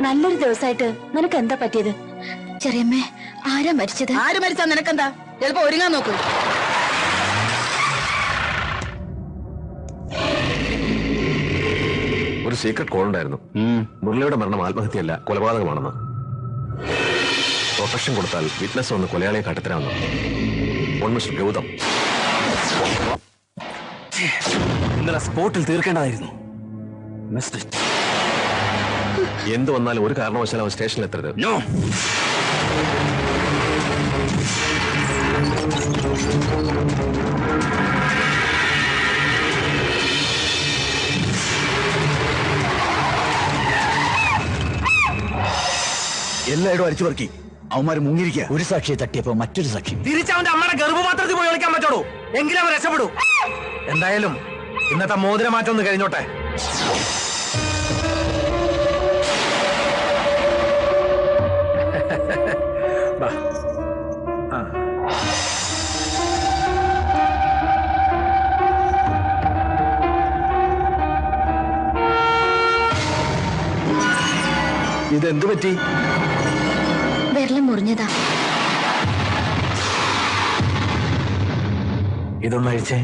നല്ലൊരു ദിവസമായിട്ട് നിനക്ക് എന്താ പറ്റിയത്? ചെറിയമ്മേ, ആരാ മരിച്ചത്? ആര് മരിച്ചാ നിനക്കെന്താ? ചിലപ്പോ ഒരുങ്ങാൻ നോക്കൂ. ഒരു സീക്രട്ട് കോൾ ഉണ്ടായിരുന്നു. മുരളിയുടെ മരണം ആത്മഹത്യയല്ല, കൊലപാതകമാണെന്ന്. പ്രൊട്ടക്ഷൻ കൊടുത്താൽ വിറ്റ്നസ് വന്ന് കൊലയാളിയെ കാട്ടിത്തരാമെന്ന്. മിസ്റ്റർ ഗൗതം, ഇന്നലെ സ്പോട്ടിൽ തീർക്കേണ്ടതായിരുന്നു. എന്ത് വന്നാലും ഒരു കാരണവശാലും അവൻ സ്റ്റേഷനിൽ എത്തരുത്. എല്ലായിടും അടിച്ചു പറക്കി അവന്മാര് മുങ്ങിരിക്കുക. ഒരു സാക്ഷിയെ തട്ടിയപ്പോ മറ്റൊരു സാക്ഷി. തിരിച്ചവന്റെ അമ്മയുടെ ഗർഭപാത്രത്തിൽ പോയി കളിക്കാൻ പറ്റുള്ളൂ, എങ്കിലും അവൻ രക്ഷപ്പെടൂ. എന്തായാലും ഇന്നത്തെ മോതിരമാറ്റം ഒന്ന് കഴിഞ്ഞോട്ടെ. ഇതെന്തു പറ്റി? വിരളം മുറിഞ്ഞതാ. ഇതൊന്ന് അഴിച്ചേ.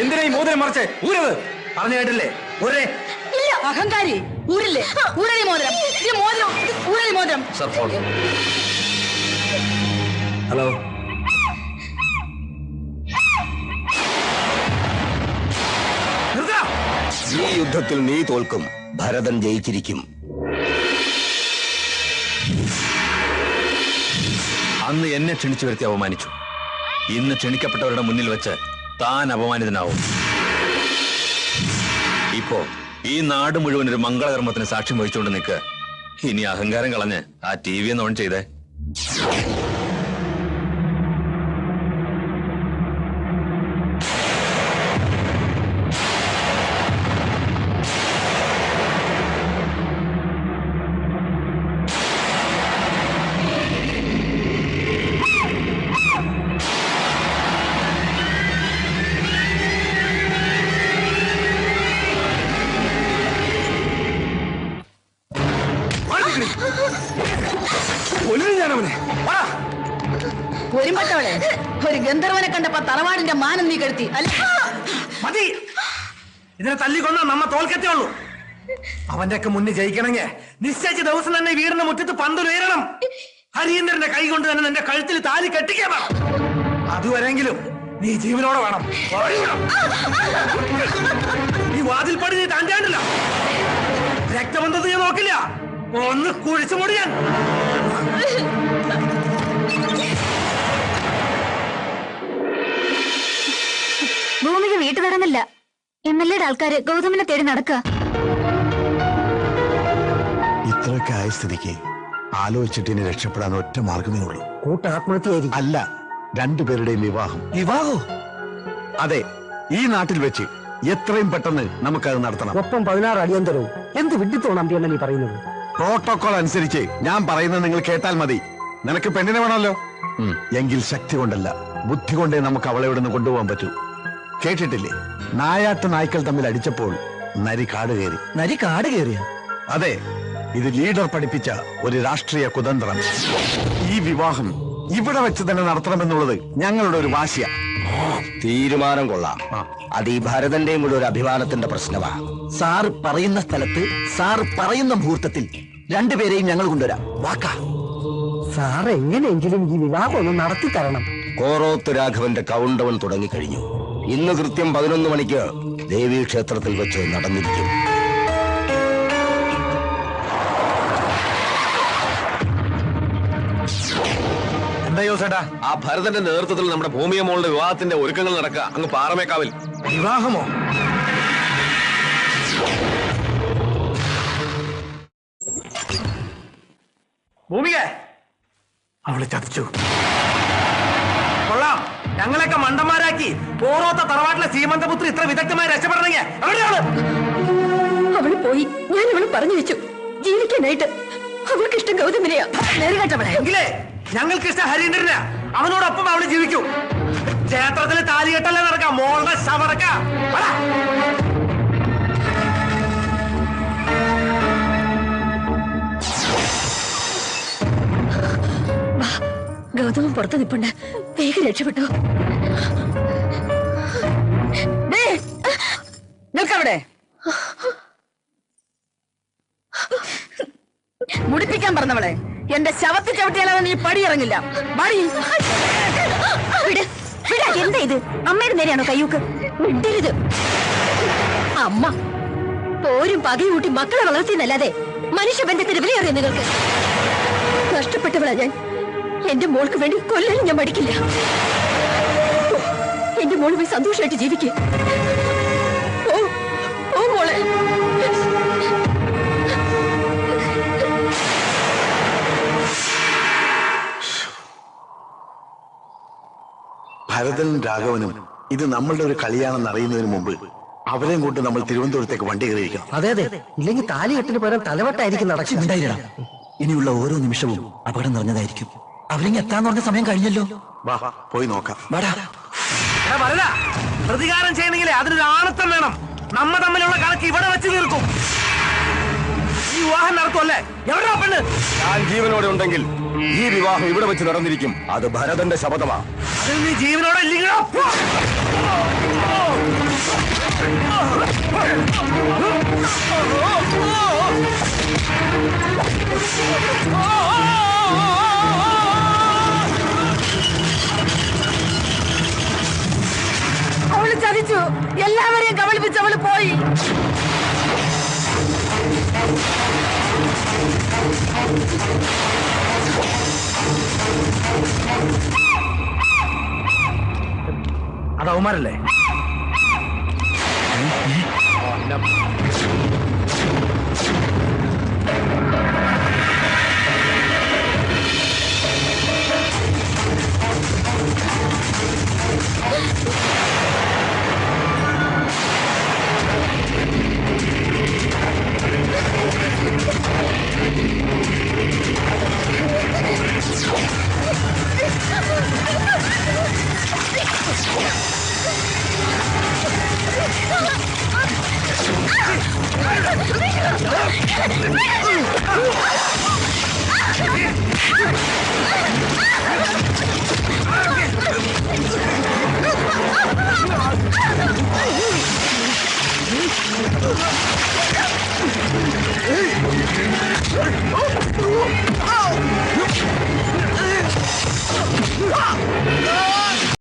എന്തിനാ ഈ മോതിരം മറിച്ചേ? ഊരത് പറഞ്ഞു കേട്ടില്ലേ? ഊരേ. അഹങ്കാരി, ഊരില്ലേ? ഊരലി മോതിരം, ഈ മോതിരം ഊരലി മോതിരം. Sir, phone. ഹലോ, ഈ യുദ്ധത്തിൽ നീ തോൽക്കും, ഭരതൻ ജയിച്ചിരിക്കും. അന്ന് എന്നെ ക്ഷണിച്ചു വരുത്തി അപമാനിച്ചു. ഇന്ന് ക്ഷണിക്കപ്പെട്ടവരുടെ മുന്നിൽ വെച്ച് താൻ അപമാനിതനാവും. ഇപ്പോ ഈ നാട് മുഴുവൻ ഒരു മംഗളകർമ്മത്തിന് സാക്ഷ്യം വഹിച്ചുകൊണ്ട് നിൽക്കുക. ഇനി അഹങ്കാരം കളഞ്ഞ് ആ TV ഒന്ന് ഓൺ ചെയ്തേ. ഒരുമ്പട്ടവളെ, ഒരു ഗന്ധർവനെ കണ്ടപ്പോ തറവാടിന്റെ മാനം നീ കെടുത്തി അല്ല? മതി, ഇതിനെ തല്ലിക്കൊന്നാ നമ്മ തോൽക്കത്തേ ഉള്ളൂ. അവന്റെ ഒക്കെ മുന്നിൽ ജയിക്കണമെങ്കിൽ നിശ്ചയിച്ച ദിവസം തന്നെ വീടിന്റെ മുറ്റത്ത് പന്തുയരണം. ഹരീന്ദ്രന്റെ കൈ കൊണ്ട് തന്നെ നിന്റെ കഴുത്തിൽ താലി കെട്ടിക്കണം. അതുവരെങ്കിലും നീ ജീവനോടെ വേണം. ഈ വാതിൽപ്പടി നീ താണ്ടാണ്ടില്ല. രക്തബന്ധത്തെ ഞാൻ നോക്കില്ല, ഒന്ന് കുഴിച്ചു മുടിയാൻ. ഭൂമിക്ക് വീട്ടു തടന്നില്ല. MLA-യുടെ ആൾക്കാര് ഗൗതമിനെ തേടി നടക്കുക. ഇത്രയൊക്കെ ആയ സ്ഥിതിക്ക് ആലോചിച്ചിട്ട് ഇനി രക്ഷപ്പെടാൻ ഒറ്റ മാർഗമേ ഉള്ളൂ. കൂട്ടാത്മഹത്യ അല്ല, രണ്ടുപേരുടെയും വിവാഹം. വിവാഹോ? അതെ, ഈ നാട്ടിൽ വെച്ച് എത്രയും പെട്ടെന്ന് നമുക്കത് നടത്തണം. ഒപ്പം 16 അടിയന്തരവും. എന്ത് വിഡിത്തോണം നീ പറയുന്നത്? പ്രോട്ടോകോൾ അനുസരിച്ച് ഞാൻ പറയുന്നത് നിങ്ങൾ കേട്ടാൽ മതി. നിനക്ക് പെണ്ണിനെ വേണമല്ലോ, എങ്കിൽ ശക്തി കൊണ്ടല്ല ബുദ്ധി കൊണ്ടേ നമുക്ക് അവളെ ഇവിടുന്ന് കൊണ്ടുപോകാൻ പറ്റൂ. കേട്ടിട്ടില്ലേ, നായാട്ട് നായ്ക്കൾ തമ്മിൽ അടിച്ചപ്പോൾ നരി കാട് കയറി. നരി കാട് കയറിയ? അതെ, ഇത് ലീഡർ പഠിപ്പിച്ച ഒരു രാഷ്ട്രീയ കുതന്ത്രം. ഈ വിവാഹം ഇവിടെ വെച്ച് തന്നെ നടത്തണമെന്നുള്ളത് ഞങ്ങളുടെ ഒരു വാശിയ. തീരുമാനം കൊള്ളാം. അത് ഈ ഭരതന്റെയും കൂടെ ഒരു അഭിമാനത്തിന്റെ പ്രശ്നമാ. സാറ് പറയുന്ന സ്ഥലത്ത് സാറ് പറയുന്ന മുഹൂർത്തത്തിൽ രണ്ടുപേരെയും ഞങ്ങൾ കൊണ്ടുവരാം. വാക്കാ. സാർ എങ്ങനെയെങ്കിലും ഈ വിവാഹം ഒന്ന് നടത്തി തരണം. കോറോത്ത് രാഘവന്റെ കൗണ്ട് ഡൗൺ തുടങ്ങിക്കഴിഞ്ഞു. ഇന്ന് കൃത്യം 11 മണിക്ക് ദേവീ ക്ഷേത്രത്തിൽ വെച്ച് നടന്നിരിക്കും. എന്തായോ ചേട്ടാ? ആ ഭരതന്റെ നേതൃത്വത്തിൽ നമ്മുടെ ഭൂമിയ മോളുടെ വിവാഹത്തിന്റെ ഒരുക്കങ്ങൾ നടക്കുക അങ്ങ് പാറമേക്കാവിൽ. വിവാഹമോ? ഭൂമിക അവളെ ചതിച്ചു. കൊള്ളാം, ഞങ്ങളെയൊക്കെ മണ്ടന്മാരാക്കി ഓരോത്ത തറവാട്ടിലെ സീമന്തപുത്രി ഇത്ര വിദഗ്ധമായി രക്ഷപ്പെടണമെങ്കിൽ എവിടെയാണ്? അവള് പോയി, ഞാൻ അവള് പറഞ്ഞു വെച്ചു ജീവിക്കാനായിട്ട്. അവൾക്ക് ഇഷ്ടം ഗൗതമിനെയാ. നെറുകെട്ടവളെ. എങ്കിലേ ഞങ്ങൾക്ക് ഇഷ്ടം ഹരീന്ദ്രനാ. അവനോടൊപ്പം അവള് ജീവിക്കൂ. ക്ഷേത്രത്തിൽ താലികെട്ടല്ലേ നടക്കാം, മോളുടെ ശവടക്ക. ഗൗതമൻ പുറത്ത് നിപ്പുണ്ട്, വേഗം രക്ഷപ്പെട്ടോ. നിൽക്കവിടെ. മുടിപ്പിക്കാൻ പറഞ്ഞവളെ, എന്റെ ശവത്തിൽ ചവിട്ടിയാലോ നീ പടിയിറങ്ങില്ല. പടി. എന്താ ഇത്? അമ്മയുടെ നേരെയാണോ കയ്യൂക്ക്? മിണ്ടരുത്. അമ്മ പോരും പകയും കൂട്ടി മക്കളെ വളർത്തിയെന്നല്ലാതെ മനുഷ്യബന്ധത്തിന് വിലയേറിയ നിങ്ങൾക്ക്. നഷ്ടപ്പെട്ടവളാ ഞാൻ. എന്റെ മോൾക്ക് വേണ്ടി കൊല്ലാനും ഞാൻ മടിക്കില്ല. എന്റെ മോള് പോയി സന്തോഷമായിട്ട് ജീവിക്കുക. ഓ മോളെ. ഭരതനും രാഘവനും ഇത് നമ്മളുടെ ഒരു കളിയാണെന്ന് അറിയുന്നതിന് മുമ്പ് അവരെയും കൊണ്ട് നമ്മൾ തിരുവനന്തപുരത്തേക്ക് വണ്ടി കയറിയിരിക്കണം. അതെ അതെ, ഇല്ലെങ്കിൽ താലികെട്ടിന് പകരം തലവട്ടായിരിക്കും നടക്കുന്നുണ്ടായില്ല. ഇനിയുള്ള ഓരോ നിമിഷവും അപകടം നിറഞ്ഞതായിരിക്കും. അവരിങ്ങ് എത്താന്ന് പറഞ്ഞ സമയം കഴിഞ്ഞല്ലോ. വാ പോയി നോക്കാം. വരല പ്രതികാരം ചെയ്യണമെങ്കിൽ അതിനൊരു ആണത്തം വേണം. നമ്മ തമ്മിലുള്ള കണക്ക് ഇവിടെ വെച്ച് തീർക്കും. ഈ വിവാഹം നടത്തുമല്ലേ? എവിടെയാ പെണ്ണ്? ഞാൻ ജീവനോടെ ഉണ്ടെങ്കിൽ ഈ വിവാഹം ഇവിടെ വെച്ച് നടന്നിരിക്കും. അത് ഭരതന്റെ ശപഥമാ. അതിൽ നീ ജീവനോടെ ഇല്ലെങ്കിലോ? അവള് ചതിച്ചു. എല്ലാവരെയും കബളിപ്പിച്ച് അവള് പോയി. അത് അവന്മാരല്ലേ? Oh!